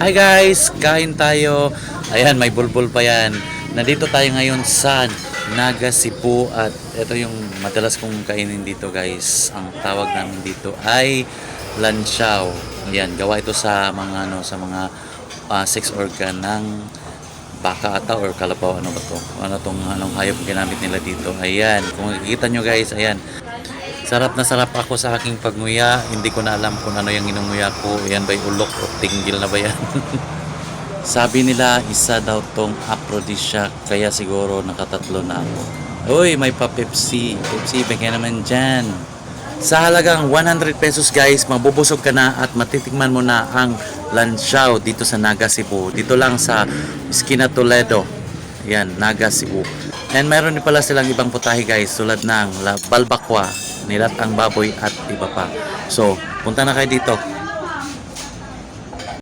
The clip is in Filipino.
Hi guys, kain tayo. Ayan, may bulbul pa yan. Nandito tayo ngayon sa Naga Cebu at ito yung madalas kong kainin dito guys. Ang tawag namin dito ay lanchaw. Ayan, gawa ito sa mga sex organ ng baka ata or kalabaw, ano ba to? Ano tong anong hayop ginamit nila dito? Ayan, kung makikita nyo guys, ayan. Sarap na sarap ako sa aking pagnguya. Hindi ko na alam kung ano yung inunguya ko. Yan ba'y ulok o tinggil na ba yan? Sabi nila isa daw tong aphrodisiac. Kaya siguro nakatatlo na ako. Uy, may pa Pepsi. Pepsi, bigyan naman dyan. Sa halagang 100 pesos guys, mabubusog ka na at matitikman mo na ang lanchaw dito sa Naga Cebu. Dito lang sa Esquina Toledo. Yan, Naga Cebu. And mayroon din pala silang ibang putahe guys, tulad ng balbakwa, nilatang baboy at iba pa. So, punta na kayo dito.